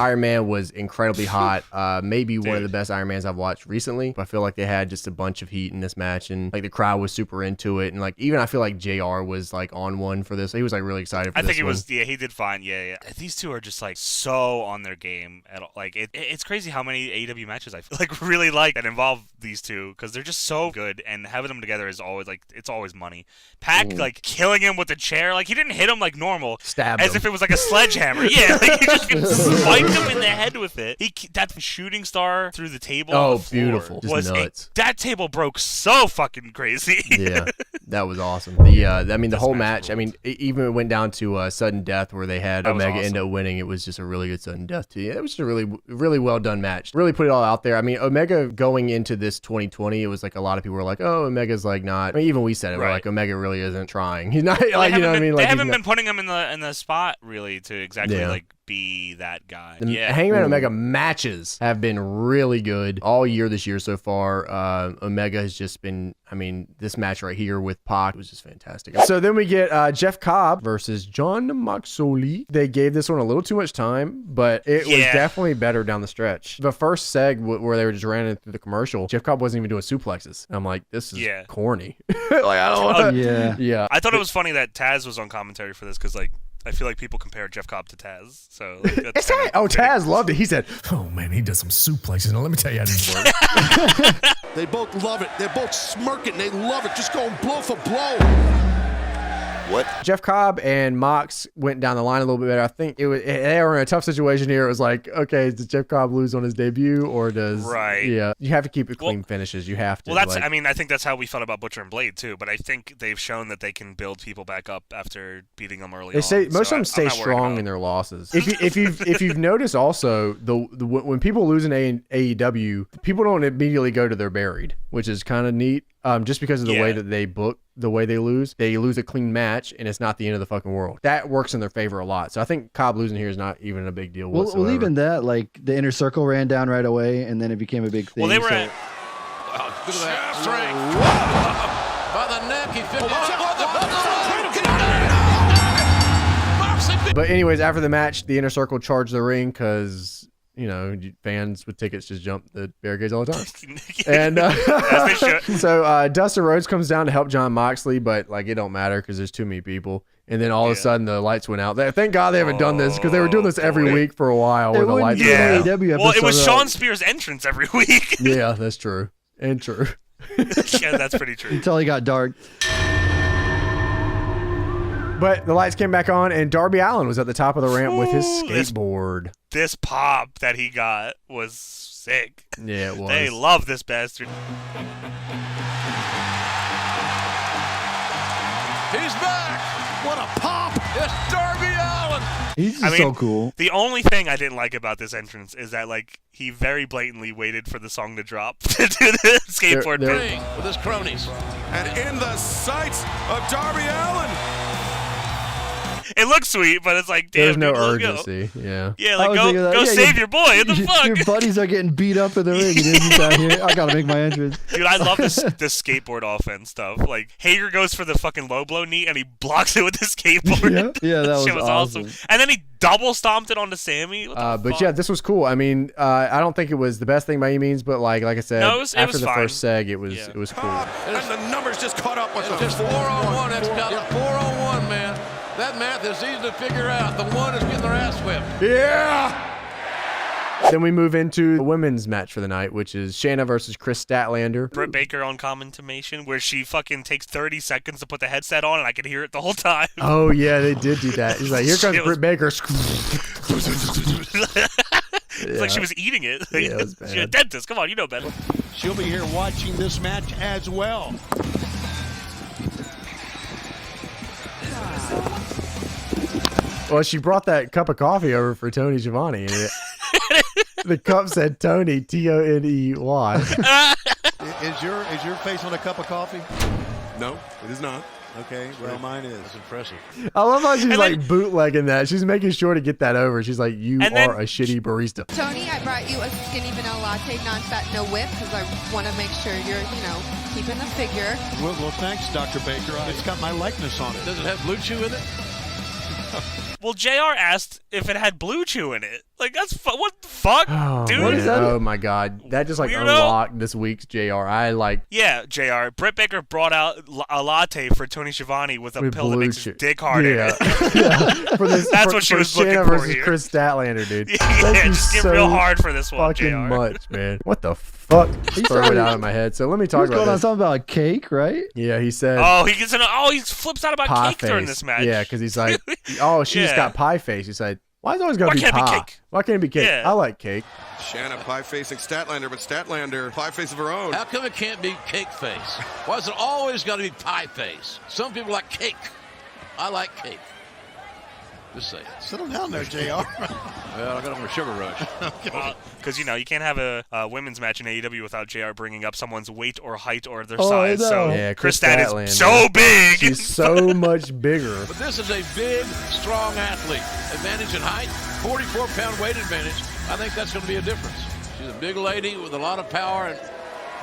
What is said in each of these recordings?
Iron Man was incredibly hot. Maybe one of the best Iron Mans I've watched recently. But I feel like they had just a bunch of heat in this match, and like the crowd was super into it. And like even I feel like JR was like on one for this. He was like really excited for this. I think he was. Yeah, he did fine. Yeah. These two are just like so on their game. At all. Like it's crazy how many AEW matches I feel like really like that involve these two because they're just so good, and having them together is always like it's always money. Pac like killing him with the chair, like he didn't hit him like normal, stabbed as him. if it was like a sledgehammer. Yeah, like he just spiked him in the head with it. That shooting star through the table. Oh, on the floor beautiful! Just nuts. That table broke so fucking crazy. Yeah, that was awesome. The whole match. I mean, even it went down to sudden death where they had Omega end up winning. It was just a really good sudden death too. It was just a really, really well done match. Really put it all out there. I mean, Omega going into this 2020, it was like a lot of people were like, "Oh, Omega's like not." I mean, even we said it. We're like, Omega really isn't trying. He's not like, you know what I mean. Like, they haven't been putting him in the spot really to exactly like be that guy. Hangman Omega matches have been really good all year this year so far. Omega has just been, I mean, this match right here with Pac was just fantastic. So then we get Jeff Cobb versus John Moxley. They gave this one a little too much time, but it was definitely better down the stretch. The first seg where they were just running through the commercial, Jeff Cobb wasn't even doing suplexes. And I'm like, this is corny. Like, I don't want to. Yeah. I thought it was funny that Taz was on commentary for this because like I feel like people compare Jeff Cobb to Taz. So like, that's Taz loved it. He said, "Oh man, he does some suplexes. Now let me tell you how this works." They both love it. They're both smirking. They love it. Just going blow for blow. What? Jeff Cobb and Mox went down the line a little bit better. I think they were in a tough situation here. It was like, okay, does Jeff Cobb lose on his debut or does you have to keep it clean finishes. You have to. Well, that's I mean, I think that's how we felt about Butcher and Blade too. But I think they've shown that they can build people back up after beating them early. Most of them stay strong in their losses. If you've noticed also when people lose in AEW, people don't immediately go to their buried, which is kind of neat. Just because of the way that they book, the way they lose a clean match, and it's not the end of the fucking world. That works in their favor a lot. So I think Cobb losing here is not even a big deal whatsoever. Well, even that, like the Inner Circle ran down right away, and then it became a big thing. Well, they were at. Wow, look at that. By the neck, he But anyways, after the match, the Inner Circle charged the ring because, you know, fans with tickets just jump the barricades all the time. And so Dustin Rhodes comes down to help John Moxley, but like it don't matter because there's too many people. And then all of a sudden the lights went out. Thank God they haven't done this because they were doing this every week for a while where the lights went out. Well, it was Sean Spears' entrance every week. Yeah, that's true. And true. Yeah, that's pretty true. Until he got dark. But the lights came back on, and Darby Allin was at the top of the ramp with his skateboard. This pop that he got was sick. Yeah, it was. They love this bastard. He's back. What a pop. It's Darby Allin. He's just so cool. The only thing I didn't like about this entrance is that like he very blatantly waited for the song to drop to do the skateboard thing with his cronies. And in the sights of Darby Allin. It looks sweet, but it's like, damn, there's no dude, urgency. Yeah. Yeah, like go save your boy. What the fuck? Your buddies are getting beat up in the ring. And he's out here. I gotta make my entrance. Dude, I love this skateboard offense stuff. Like Hager goes for the fucking low blow knee and he blocks it with the skateboard. Yeah, that shit was awesome. And then he double stomped it onto Sammy. But yeah, this was cool. I mean, I don't think it was the best thing by any means, but like I said, after the first seg, it was cool. And the numbers just caught up with them. Just 4-on-1. That's got 4-on-1, man. That math is easy to figure out. The one is getting their ass whipped. Yeah. Then we move into the women's match for the night, which is Shayna versus Chris Statlander. Britt Baker on commentation, where she fucking takes 30 seconds to put the headset on, and I can hear it the whole time. Oh, yeah, they did do that. He's like, here comes Britt Baker. It's like she was eating it. Yeah, it was bad. She's a dentist. Come on, you know better. She'll be here watching this match as well. Well, she brought that cup of coffee over for Tony Schiavone. And the cup said Tony, Toney. Is your face on a cup of coffee? No, it is not. Okay, well, mine is. That's impressive. I love how she's like bootlegging that. She's making sure to get that over. She's like, you are a shitty barista. Tony, I brought you a skinny vanilla latte, non-fat, no whip, because I want to make sure you're, keeping the figure. Well, thanks, Dr. Baker. It's got my likeness on it. Does it have Blue Chew with it? Well, JR asked if it had Blue Chew in it. Like, that's what the fuck, Oh, dude? man. What is that? Oh my god, that just like Weirdo. unlocked this week's JR. I like Yeah, JR. Britt Baker brought out a latte for Tony Schiavone with a with pill that Blue makes his Chew. dick hard in it. For this, That's what she was looking Shanna for versus here. Chris Statlander, dude. Yeah, Thank you just get so real hard for this one, fucking JR. much, man. What the fuck? Throw it sorry. out of my head. So let me talk What's about going on? this. Something about a cake, right? Yeah, he said. Oh, he flips out about pie cake during face. this match. Yeah, because he's like, oh, she's Yeah. got pie face. He's like, why is it always got Why to be can't it be pie? cake? Why can't it be cake? Yeah. I like cake. Shanna pie facing Statlander, but Statlander pie face of her own. How come it can't be cake face? Why is it always got to be pie face? Some people like cake. I like cake. Just say it. Settle down there, JR. Well, I got on a sugar rush. Because, you can't have a women's match in AEW without JR bringing up someone's weight or height or their Oh, I size. know. So Yeah, Chris Chris Stat Statlander. is so big. She's so much bigger. But this is a big, strong athlete. Advantage in height, 44-pound weight advantage. I think that's going to be a difference. She's a big lady with a lot of power, and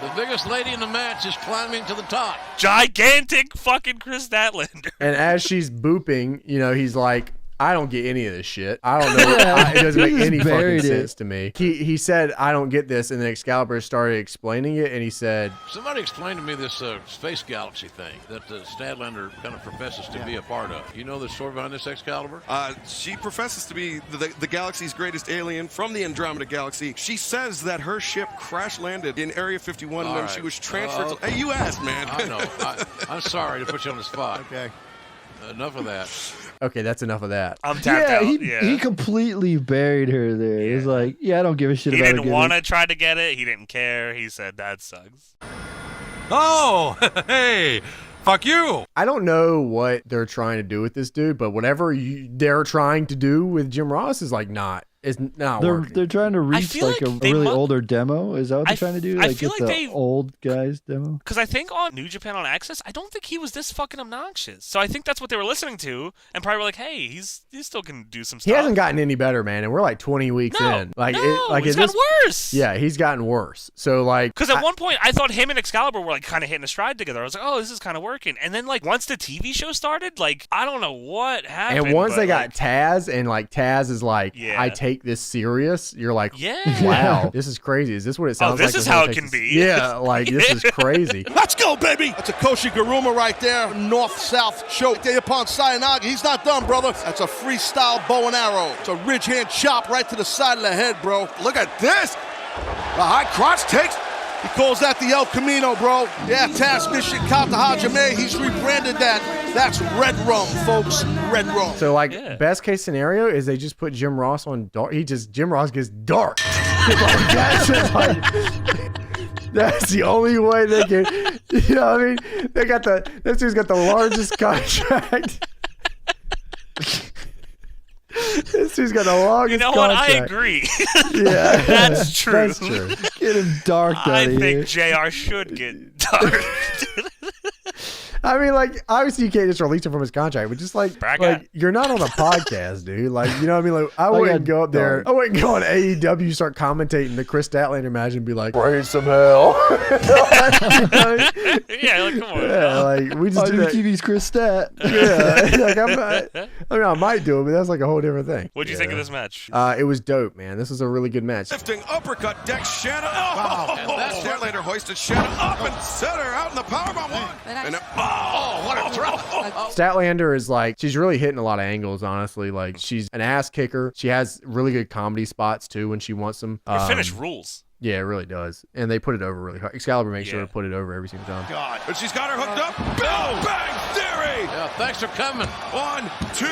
the biggest lady in the match is climbing to the top. Gigantic fucking Chris Statlander. And as she's booping, he's like, I don't get any of this shit. I don't know. It doesn't make He just any fucking buried it. sense to me. He said, I don't get this. And then Excalibur started explaining it. And he said, Somebody explained to me this space galaxy thing that Statlander kind of professes to be a part of. You know the story behind this, Excalibur? She professes to be the galaxy's greatest alien from the Andromeda Galaxy. She says that her ship crash landed in Area 51 All when right. she was transferred to... Hey, you asked, man. I know. I'm sorry to put you on the spot. Okay. Enough of that. okay, that's enough of that. I'm tapped out. He completely buried her there. He was like, I don't give a shit He about didn't want to try to get it. He didn't care. He said, that sucks. Oh, hey, fuck you. I don't know what they're trying to do with this dude, but whatever they're trying to do with Jim Ross is like it's not working. They're trying to reach feel like a like they really mu- older demo. Is that what they're trying to do? I Like feel get like the they- old guys demo? Because I think on New Japan on Access, I don't think he was this fucking obnoxious. So I think that's what they were listening to, and probably were like, "Hey, he still can do some stuff." He hasn't gotten any better, man, and we're like 20 weeks no, in. Like, no, like he's at this- gotten worse. Yeah, he's gotten worse. So like, Because at one point, I thought him and Excalibur were like kind of hitting a stride together. I was like, "Oh, this is kind of working." And then like once the TV show started, like I don't know what happened. and once but, they got like, Taz, and like Taz is like, Yeah. I take this serious. You're like, Yeah. wow, this is crazy. Is this what it sounds this like? is when how someone it takes can this- be. Yeah, like this is crazy. Let's go, baby! That's a Koshi Garuma right there. North-south choke. Day upon Sayonagi. He's not done, brother. That's a freestyle bow and arrow. It's a ridge hand chop right to the side of the head, bro. Look at this. The high crotch takes. He calls that the El Camino, bro. Yeah, Taz Mission Kata Hajime. He's rebranded that. That's Red Rum, folks. Red Rum. So like, Yeah. best case scenario is they just put Jim Ross on dark. Jim Ross gets dark. Like, that's just like, that's the only way they can. You know what I mean? This dude's got the largest contract. This dude's got the longest You know what? contract. I agree. Yeah, That's true. That's true. Get him dark out I of here. think JR should get dark. I mean, like, obviously you can't just release him from his contract, but just like you're not on a podcast, dude. Like, you know what I mean? Like, I wouldn't go up there. I wouldn't go on AEW, start commentating the Chris Statlander match and be like, raise some hell. Yeah, like, come on. Yeah, like, we just do that. TV's Chris Stat. Yeah, like, I might do it, but that's like a whole different thing. What'd you think of this match? It was dope, man. This was a really good match. Lifting uppercut deck Shanna. Oh, wow. Statlander hoisted Shanna up and set her out in the powerbomb one. But What a throw. Statlander is like, she's really hitting a lot of angles, honestly. Like, she's an ass kicker. She has really good comedy spots too when she wants them. Her finish rules. Yeah, it really does. And they put it over really hard. Excalibur makes sure to put it over every single time. God. But she's got her hooked up. Bang, bang, theory. Yeah, thanks for coming. 1, 2,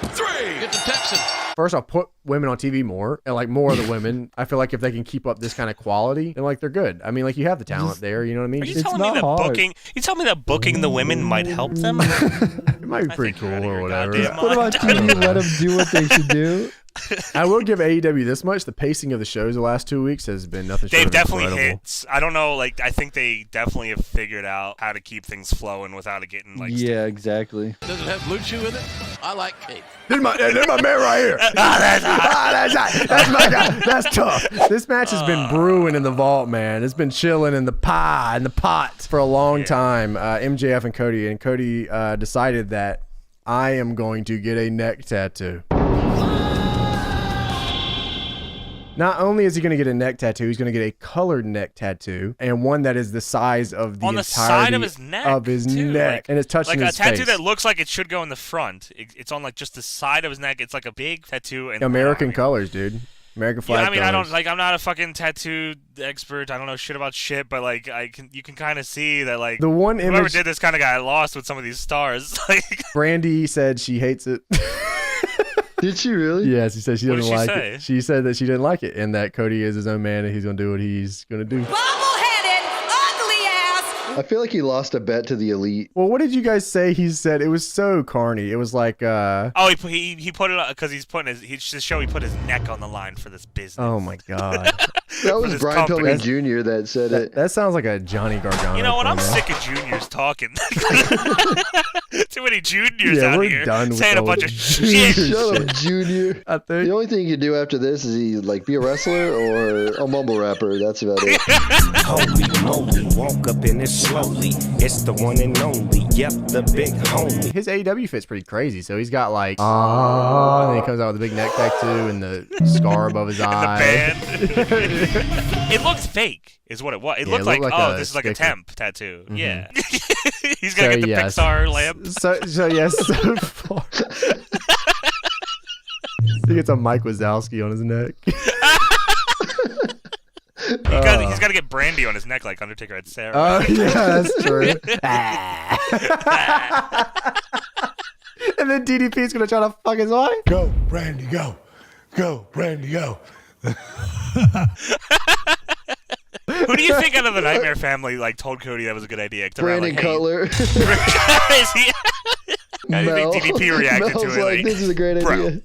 3. Get the Texan. First, I'll put women on TV more, and like more of the women. I feel like if they can keep up this kind of quality, then like they're good. I mean, like you have the talent there. You know what I mean? Are you It's telling me not that hard. booking the women might help them? It might be I pretty think cool you're out of or your whatever. goddamn Put him on TV, let him do what they should do. I will give AEW this much: the pacing of the shows the last 2 weeks has been nothing short They've of definitely incredible. hit. I don't know. Like, I think they definitely have figured out how to keep things flowing without it getting like. Yeah, exactly. Does it have blue chew in it? I like cake. There's my man right here. That's my guy. That's tough. This match has been brewing in the vault, man. It's been chilling in the pie, in the pot for a long time. MJF and Cody decided that I am going to get a neck tattoo. Not only is he going to get a neck tattoo, he's going to get a colored neck tattoo, and one that is the size of the on the entirety side of his neck. neck, Like, and it's touching like his a tattoo face. that looks like it should go in the front. It's on like just the side of his neck. It's like a big tattoo. And American colors, dude. American flag Yeah, I mean, colors. I don't like. I'm not a fucking tattoo expert. I don't know shit about shit, but like, you can kind of see that like The one whoever image did this kind of got lost with some of these stars. Like, Brandy said she hates it. Did she really? Yes, she said she What doesn't did she like say? it. She said that she didn't like it, and that Cody is his own man, and he's gonna do what he's gonna do. Bobble-headed, ugly ass. I feel like he lost a bet to the elite. Well, what did you guys say? He said it was so corny. It was like, oh, he put it because he's putting he just show he put his neck on the line for this business. oh my god, That was this Brian company. Pillman Jr. that said it. that sounds like a Johnny Gargano. You know what? I'm promo. sick of juniors talking. Too many juniors Yeah, out we're here done with saying a all bunch the of shit. Shut up, Junior. I think. The only thing you can do after this is he like be a wrestler or a mumble rapper. That's about it. Holy moly, walk up in it slowly. It's the one and only, yep, the big homie. His AEW fit's pretty crazy. So he's got like, and then he comes out with a big neck tattoo and the scar above his eye. The band. It looked fake, is what it was. It Yeah, looked like, a this is like a sticker. temp tattoo. Mhm. Yeah. He's gonna So, get the yes. Pixar lamp. So yes, so far. He gets a Mike Wazowski on his neck. He's got to get Brandy on his neck like Undertaker had Sarah. Oh, yeah, that's true. And then DDP's gonna try to fuck his wife. Go, Brandy, go. Go, Brandy, go. Who do you think out of the Nightmare family like told Cody that was a good idea? Brandon Cutler. Is he? How do you think DDP reacted Mel's to it? like, this is a great bro. idea.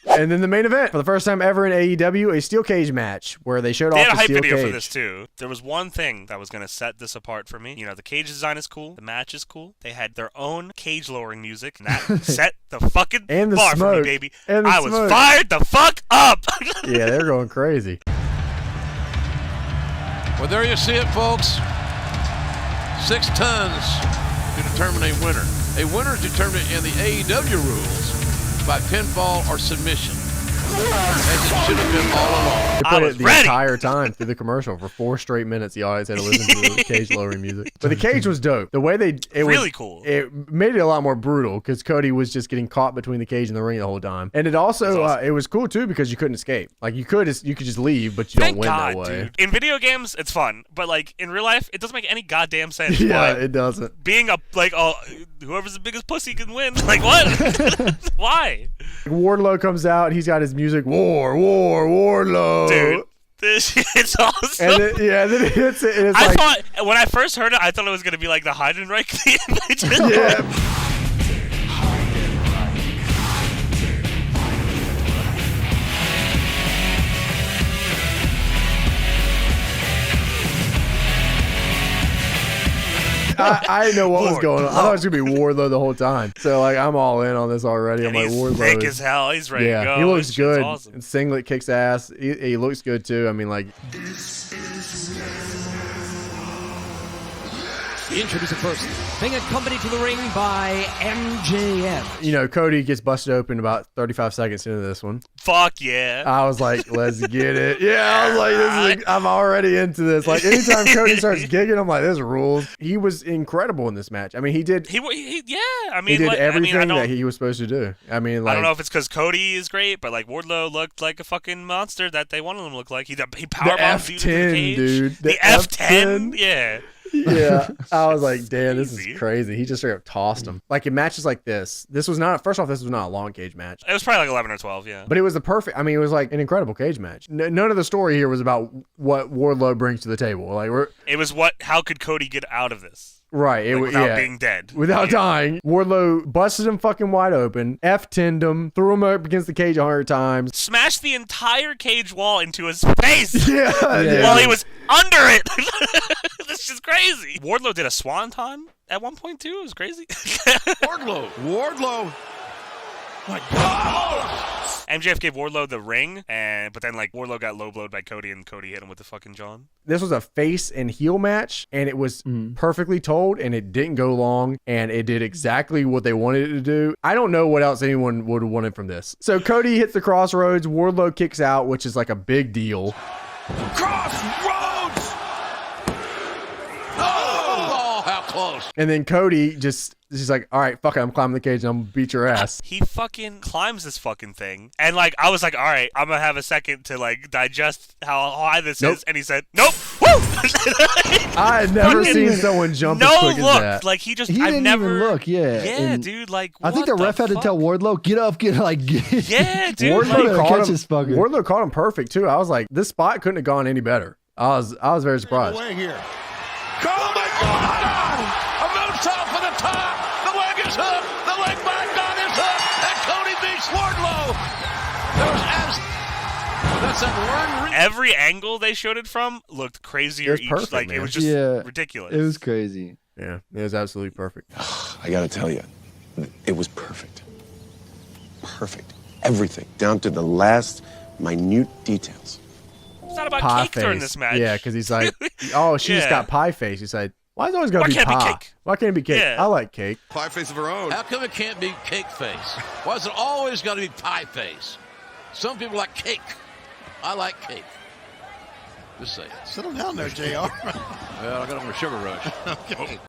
And then the main event, for the first time ever in AEW, a steel cage match where they showed They off had a the hype steel video cage. for this too. There was one thing that was going to set this apart for me. You know, the cage design is cool. The match is cool. They had their own cage lowering music. And that set the fucking And the bar for smoke. me, baby. And the I was smoke. fired the fuck up. Yeah, they're going crazy. Well, there you see it, folks. 6 tons to determine a winner. A winner is determined in the AEW rules by pinfall or submission, as it should have been all along. They I put was it the ready. entire time through the commercial for 4 straight minutes. The audience had to listen to the cage lowering music. But the cage was dope. The way it Really was cool. It made it a lot more brutal because Cody was just getting caught between the cage and the ring the whole time. And it also awesome. it was cool too because you couldn't escape. Like you could just leave, but you Thank don't win God, that way. dude. In video games, it's fun, but like in real life, it doesn't make any goddamn sense. Yeah, why it doesn't. being whoever's the biggest pussy can win. Like what? Why? Wardlow comes out. He's got his music. Wardlow. Dude, this shit's awesome. And then, then it hits it. And it's I like, thought when I first heard it, I thought it was gonna be like the Heidenreich theme. yeah. I know what was going on. I thought it was gonna be Wardlow the whole time. So like I'm all in on this already. And I'm like he's Wardlow. thick is- as hell. He's ready to go. he looks This shit's good. Awesome. And Singlet kicks ass. He looks good too. I mean, like Introducing first, being accompanied to the ring by MJF. Cody gets busted open about 35 seconds into this one. Fuck yeah. I was like, let's get it. Yeah, I was like, I'm already into this. Like anytime Cody starts gigging, I'm like, this rules. He was incredible in this match. I mean, he did. Yeah. I mean, He did like, everything I that he was supposed to do. I mean, like, I don't know if it's because Cody is great, but like Wardlow looked like a fucking monster that they wanted him to look like. He the powerbombed dude into the F10, cage. dude. The F10, yeah. Yeah, I was like, damn, this Crazy. is crazy. He just straight up tossed him. Like in matches like this was not. First off, this was not a long cage match. It was probably like 11 or 12, yeah. But it was the perfect. I mean, it was like an incredible cage match. None of the story here was about what Wardlow brings to the table. Like It was how could Cody get out of this? Right. It Like, was without being dead. Without Yeah. dying. Wardlow busted him fucking wide open, F-10'd him, threw him up against the cage 100 times. Smashed the entire cage wall into his face Yeah. while he was under it. This is crazy. Wardlow did a swanton at one point too. It was crazy. Wardlow My God. MJF gave Wardlow the ring, but then like Wardlow got low blowed by Cody, and Cody hit him with the fucking John. This was a face and heel match, and it was perfectly told, and it didn't go long, and it did exactly what they wanted it to do. I don't know what else anyone would have wanted from this. So Cody hits the Crossroads, Wardlow kicks out, which is like a big deal. Crossroads! Oh, how close. And then Cody he's like, all right, fuck it, I'm climbing the cage and I'm gonna beat your ass. He fucking climbs this fucking thing. And like, I was like, all right, I'm gonna have a second to like digest how high this is. And he said, nope. Woo! I had never seen someone jump as quick as that. Like he didn't even look. Yeah. Yeah, dude. Like, I think the ref had to tell Wardlow, get up, yeah, dude. Wardlow caught him perfect too. I was like, this spot couldn't have gone any better. I was very surprised. Here. Oh my God! A moonsault for the top. The leg is up. The leg by God is up. And Cody beats Wardlow. That's a learn. Every angle they showed it from looked crazier. Perfect, like man. it was just ridiculous. It was crazy. Yeah, it was absolutely perfect. I gotta tell you, it was perfect. Perfect. Everything, down to the last minute details. It's not about pie cake face. during this match. Yeah, because he's like, oh, she's got pie face. He's like, why is it always gotta be pie? Cake? Why can't it be cake? Yeah. I like cake. Pie face of her own. How come it can't be cake face? Why is it always got to be pie face? Some people like cake. I like cake. Just say it. Settle down there, JR. Well, I got on a sugar rush. Okay.